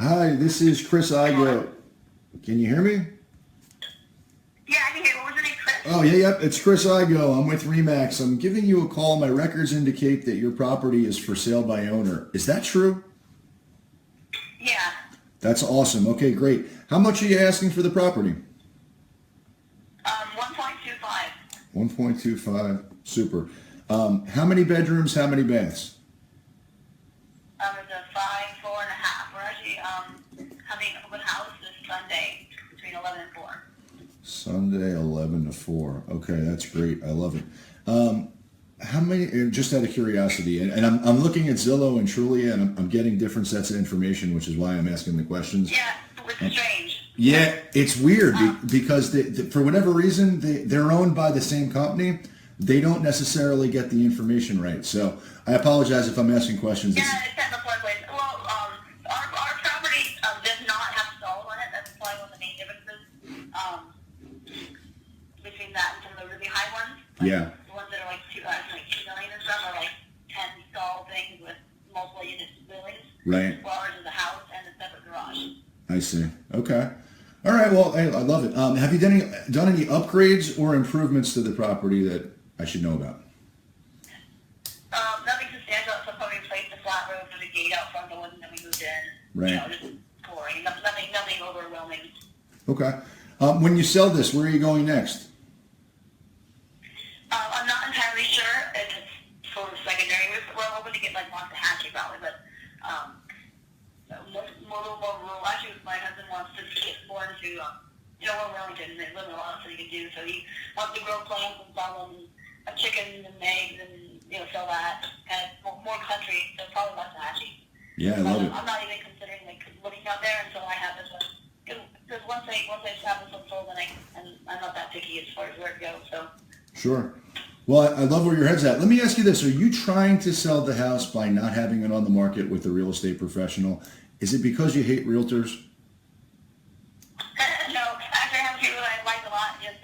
Hi, this is Chris Igoe. Can you hear me? Yeah, I can hear. What was your name, Chris? Oh, yeah, it's Chris Igoe. I'm with Remax. I'm giving you a call. My records indicate that your property is for sale by owner. Is that true? Yeah. That's awesome. Okay, great. How much are you asking for the property? 1.25. 1.25. Super. How many bedrooms, how many baths? It's a 5, 4.5. We're actually having an open house this Sunday between 11 and 4. Sunday, 11 to 4. Okay, that's great. I love it. How many, just out of curiosity, and I'm looking at Zillow and Trulia, and I'm getting different sets of information, which is why I'm asking the questions. Yeah, it's strange. Yeah, it's weird because for whatever reason, they're owned by the same company. They don't necessarily get the information right. So I apologize if I'm asking questions. Yeah, it's at the flood place. Well, our property does not have stalls on it. That's probably one of the main differences between that and some of the really high ones. Yeah. The ones that are like 2 million and stuff are like 10 stall things with multiple units buildings. Right. Well, ours is a house and a separate garage. I see. Okay. All right. Well, hey, I love it. Have you done any upgrades or improvements to the property that I should know about? Nothing substantial. So probably replaced the flat roof or the gate out front, the one that we moved in. Right. You know, just flooring. Nothing overwhelming. Okay. When you sell this, where are you going next? I'm not entirely sure if it's sort of secondary. We're hoping to get like Waxahachie probably, but more rural. Actually, my husband wants to get more into we're Wellington and they live in a lot, so he can do. So he wants to grow plants and sell them, chickens and eggs, and sell that kind of more country. So probably Waxahachie. Yeah, I love it. I'm not even considering looking out there until I have this one. Because once I have this one sold, and I'm not that picky as far as where it goes. So. Sure. Well, I love where your head's at. Let me ask you this. Are you trying to sell the house by not having it on the market with a real estate professional? Is it because you hate realtors? No, actually I have a few that I like a lot. Just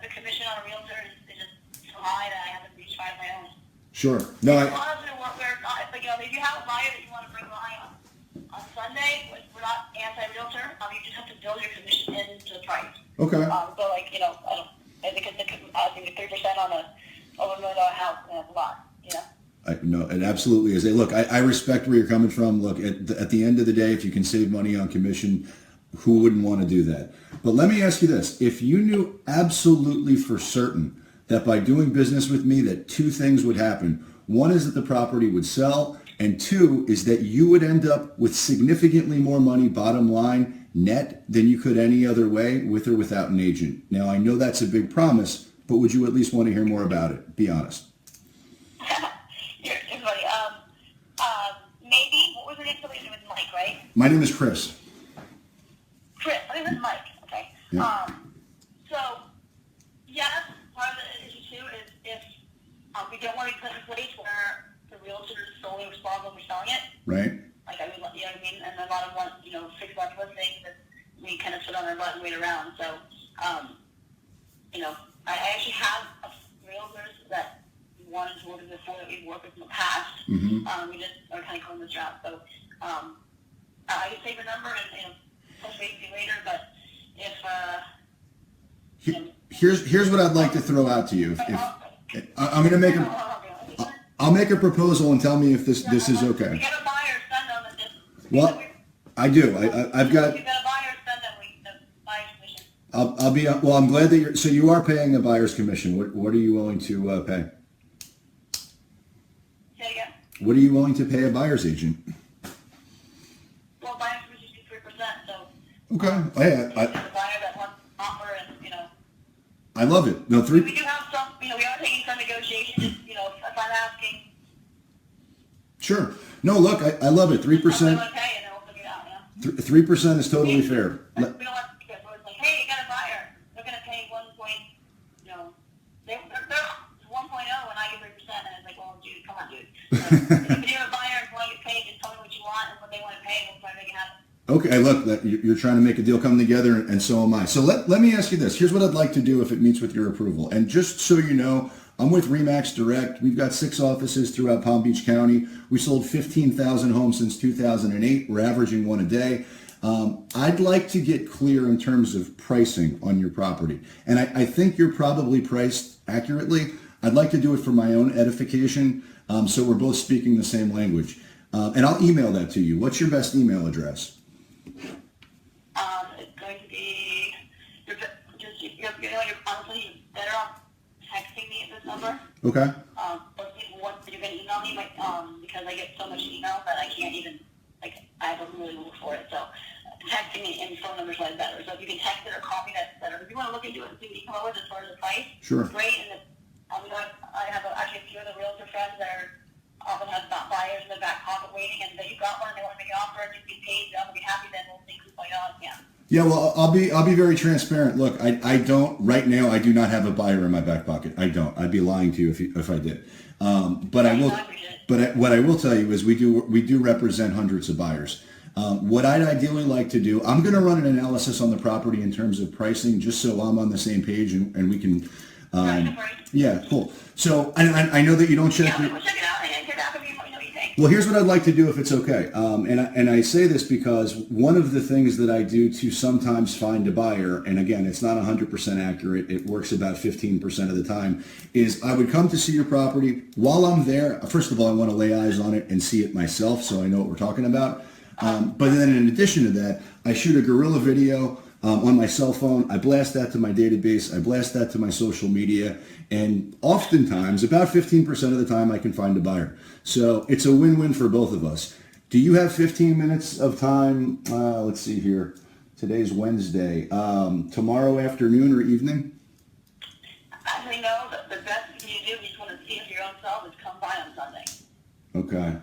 the commission on a realtor is just so high that I haven't reached by my own. Sure. No, Honestly, we're not, but if you have a buyer that you want to bring by on Sunday, we're not anti-realtor. You just have to build your commission into the price. Okay. So I think it's 3% on a over $1 million house, and that's a lot. No, it absolutely is. Hey, look, I respect where you're coming from. Look, at the end of the day, if you can save money on commission, who wouldn't want to do that? But let me ask you this. If you knew absolutely for certain that by doing business with me that two things would happen. One is that the property would sell, and two is that you would end up with significantly more money, bottom line, net, than you could any other way, with or without an agent. Now, I know that's a big promise, but would you at least want to hear more about it? Be honest. You're funny. Maybe, what was the name? Somebody with Mike, right? My name is Chris. Chris, I think it was Mike. Okay. Yeah. So, yes, part of the issue too is if we don't want to put in a place where the realtor is solely responsible for selling it. Right. Like, you know what I mean? And a lot of 6-month listings that we kind of sit on our butt and wait around. So, I actually have realtors that wanted to work with before that we've worked with in the past. Mm-hmm. We just are kind of going this route. So, I can save a number and touch base with you later, but if Here's what I'd like to throw out to you. If I'm going to make I'll make a proposal and tell me if this is okay. We got a buyer, send them, and just. Well, I do. I've got. You got a buyer, send them. The buyer's commission. I'll be. Well, I'm glad that so you are paying a buyer's commission. What are you willing to pay? Say again. What are you willing to pay a buyer's agent? Well, buyer's commission is 3%. So. Okay. The buyer that wants to offer, and I love it. No, 3. We do have some. We are taking some negotiations. If I'm asking. Sure. No, look, I love it. 3%. 3% is totally fair. We don't want to because it's like, hey, you got a buyer. They're going to pay 1 point. They're 1.0, and I get 3%, and it's like, well, dude, come on, dude. If you have a buyer and want to get paid, just tell me what you want and what they want to pay, and we'll try to make it happen. Okay, look, you're trying to make a deal come together, and so am I. So let me ask you this. Here's what I'd like to do if it meets with your approval. And just so you know, I'm with Remax Direct. We've got 6 offices throughout Palm Beach County. We sold 15,000 homes since 2008. We're averaging one a day. I'd like to get clear in terms of pricing on your property. And I think you're probably priced accurately. I'd like to do it for my own edification, so we're both speaking the same language. And I'll email that to you. What's your best email address? It's going to be, you're honestly better off texting me at this number. Okay. But you're going to email me, because I get so much email that I can't even, I have to really look for it. So texting me and phone numbers is better. So if you can text it or call me, that's better. If you want to look into it and see what you come up with as far as the price, sure. Great. And I have actually a few of the realtor friends that often have buyers in the back pocket waiting, and if you got one and they want to make an offer and you get paid, I'm going to be happy, then we'll think $2 yeah. Yeah, well, I'll be very transparent. Look, I don't right now. I do not have a buyer in my back pocket. I don't. I'd be lying to you if I did. But I will. But what I will tell you is we do represent hundreds of buyers. What I'd ideally like to do, I'm going to run an analysis on the property in terms of pricing, just so I'm on the same page and we can. Yeah, cool. So I know that you don't check. Yeah, we'll check it out and get back with you. Let me know what you think. Well, here's what I'd like to do if it's okay. And I say this because one of the things that I do to sometimes find a buyer, and again, it's not 100% accurate, it works about 15% of the time, is I would come to see your property. While I'm there, first of all, I want to lay eyes on it and see it myself so I know what we're talking about. But then in addition to that, I shoot a guerrilla video on my cell phone. I blast that to my database. I blast that to my social media. And oftentimes, about 15% of the time, I can find a buyer. So it's a win-win for both of us. Do you have 15 minutes of time? Let's see here. Today's Wednesday. Tomorrow afternoon or evening? Actually, no. The best thing you do if you just want to see it for your own self is come by on Sunday. Okay.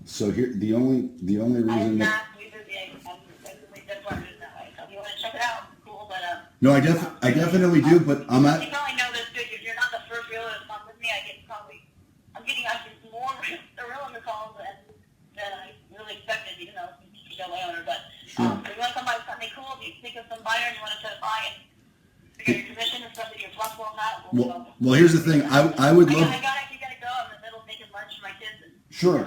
So here, the only reason I'm that... not busy. That's why I'm doing it that way. So if you want to check it out, cool. But No, I definitely do, but I'm at... You probably know this, too. If you're not the first realtor to come with me, I'm getting actually more the realtor calls than I really expected, even though I'm still my owner. But Sure. if you want to come by something cool, if you think of some buyer and you want to try to buy it, you get your commission and stuff that you're flexible on that. Well, here's the thing. I would love... I gotta go. I'm in the middle of making lunch for my kids. Sure.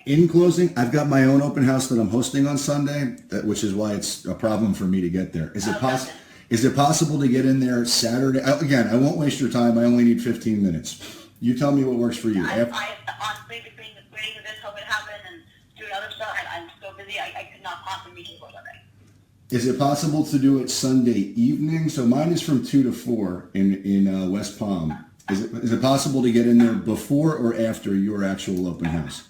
In closing, I've got my own open house that I'm hosting on Sunday, which is why it's a problem for me to get there. Is it possible to get in there Saturday? Again, I won't waste your time. I only need 15 minutes. You tell me what works for you. I honestly, between waiting for this, hoping it happen, and doing other stuff, I'm so busy, I could not possibly meet you for Sunday. Is it possible to do it Sunday evening? So mine is from 2 to 4 in West Palm. Is it possible to get in there before or after your actual open house?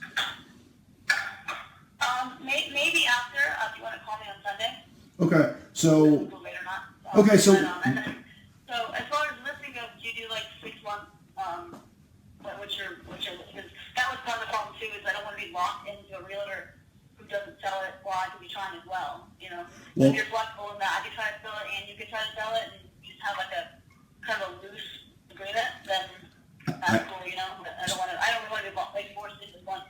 Maybe after, if you want to call me on Sunday. Okay, so... Later or not. Okay, so... So as far as listing goes, do you do like 6 months, what's your, because that was part of the problem too, is I don't want to be locked into a realtor who doesn't sell it while I could be trying as well, you know? So if you're flexible in that, I could try to sell it and you could try to sell it and just have like a kind of a loose agreement, then that's cool, you know? I don't really want to be like forced into one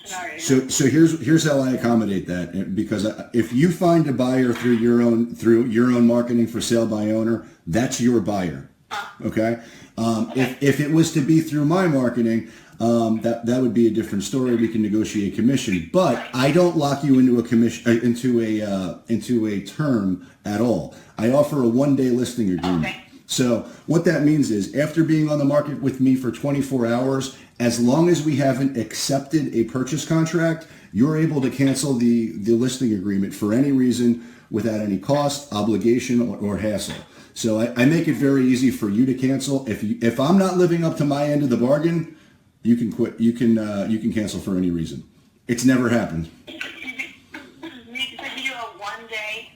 scenario. So here's how I accommodate that, because if you find a buyer through your own marketing for sale by owner, that's your buyer. Okay. If it was to be through my marketing, that would be a different story. We can negotiate commission, but I don't lock you into a commission into a term at all. I offer a 1-day listing agreement. Okay. So what that means is after being on the market with me for 24 hours, as long as we haven't accepted a purchase contract, you're able to cancel the listing agreement for any reason without any cost, obligation, or hassle. So I make it very easy for you to cancel. If I'm not living up to my end of the bargain, you can quit. You can cancel for any reason. It's never happened. You do a 1-day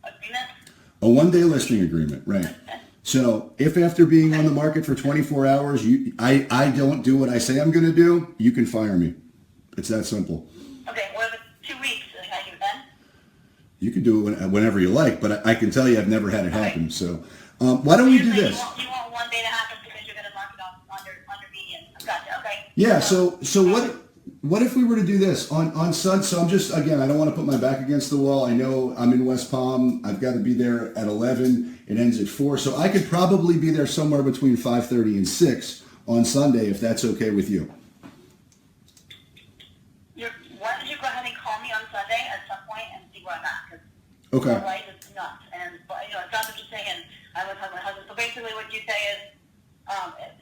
agreement? A 1-day listing agreement, right. So if after being on the market for 24 hours, I don't do what I say I'm going to do, you can fire me. It's that simple. Okay, what if it's 2 weeks? Can I do it then? You can do it whenever you like, but I can tell you I've never had it happen. So why don't we do this? You want 1 day to happen because you're going to mark it off under median. I've got you. Okay. Yeah. So What if we were to do this on Sun? So I'm just, again, I don't want to put my back against the wall. I know I'm in West Palm. I've got to be there at 11. It ends at 4. So I could probably be there somewhere between 5:30 and 6 on Sunday, if that's okay with you. Why don't you go ahead and call me on Sunday at some point and see where I'm at? Because Okay. my life is nuts. And, you know, it's not just saying I was talking to my husband. So basically what you say is,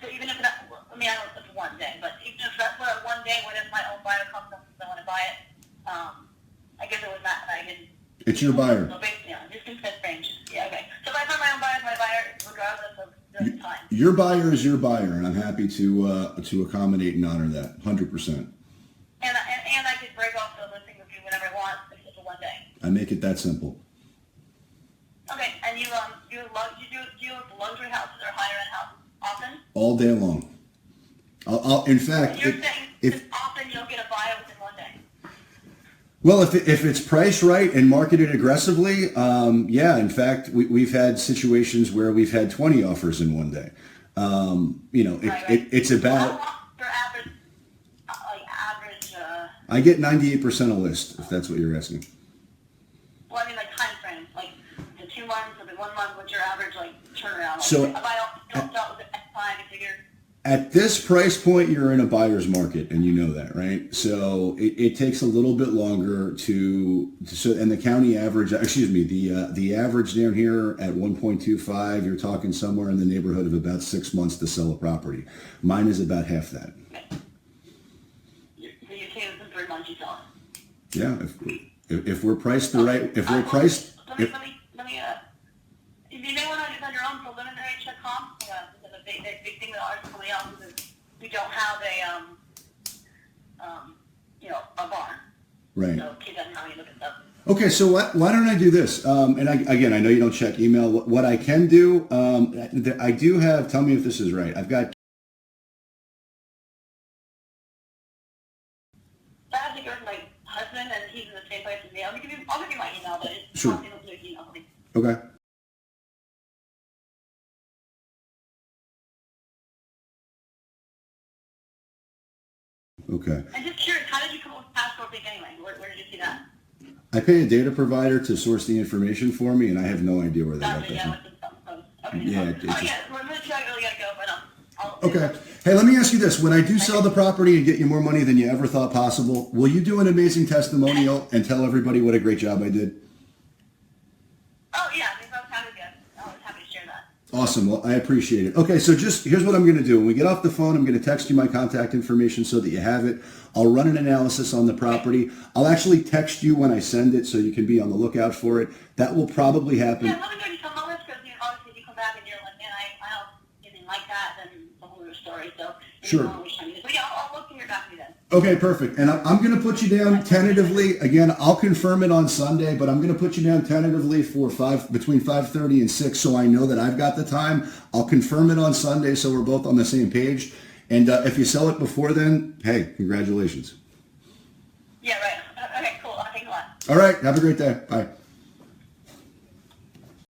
so even if that, I mean, I don't know if it's one day, but even if that's what one day, what if my own buyer comes up and I want to buy it, I guess it was not, I didn't. It's your buyer. So basically, yeah, just in that range. Yeah, okay. So if I find my own buyer, it's my buyer, regardless of the time. Your buyer is your buyer, and I'm happy to accommodate and honor that 100%. And I could break off the listing with you whenever I want, if it's a one day. I make it that simple. Okay, and you do luxury houses or higher end houses often? All day long. I'll in fact, You're saying if often you'll get a buyer within one day. well, if it's priced right and marketed aggressively, yeah. In fact, we've had situations where we've had 20 offers in one day. You know, it's about. Your average, I get 98% a list, if that's what you're asking. well, I mean, like time frame, like the 2 months or the 1 month, what's your average like turnaround? Like, So if I don't start with the next time, you figure. At this price point, you're in a buyer's market, and you know that, right? So it takes a little bit longer and the county average, excuse me, the average down here at 1.25, you're talking somewhere in the neighborhood of about 6 months to sell a property. Mine is about half that. So you say within 3 months you sell it. Yeah, if we're priced the right, if we're priced. Let me, you may want to do it on your own preliminary check comp. The big thing that ours is coming out is we don't have a barn. Right. So keep that in mind when you look at stuff. Okay, so why don't I do this? And again, I know you don't check email. What I can do, I do have, tell me if this is right. I've got. I have to go with my husband, and he's in the same place as me. I'll give you my email, but it's Sure. not able to email me. Okay. Okay. And just curious, how did you come up with Passport Bank anyway? Where did you see that? I pay a data provider to source the information for me, and I have no idea where they got Gotcha, that yeah, from. with the thumb. Okay. Yeah, Oh, it's just- yeah, we're going to I really got to go, but I'll. Okay. Hey, let me ask you this. When I do sell the property and get you more money than you ever thought possible, will you do an amazing testimonial and tell everybody what a great job I did? Oh, yeah, I mean, that sounded good. I was happy to share that. Awesome. Well, I appreciate it. Okay, so just here's what I'm going to do. When we get off the phone, I'm going to text you my contact information so that you have it. I'll run an analysis on the property. I'll actually text you when I send it so you can be on the lookout for it. That will probably happen. Yeah, let me know when you come on this, because obviously if you come back and you're like, man, I don't anything like that, then it's a whole other story. So, Sure. But yeah, I'll look to hear back from you then. Okay, perfect. And I'm going to put you down tentatively. Again, I'll confirm it on Sunday, but I'm going to put you down tentatively for between 5:30 and 6, so I know that I've got the time. I'll confirm it on Sunday, so we're both on the same page. And if you sell it before then, hey, congratulations. Yeah, right. Okay, cool. Thanks a lot. All right. Have a great day. Bye.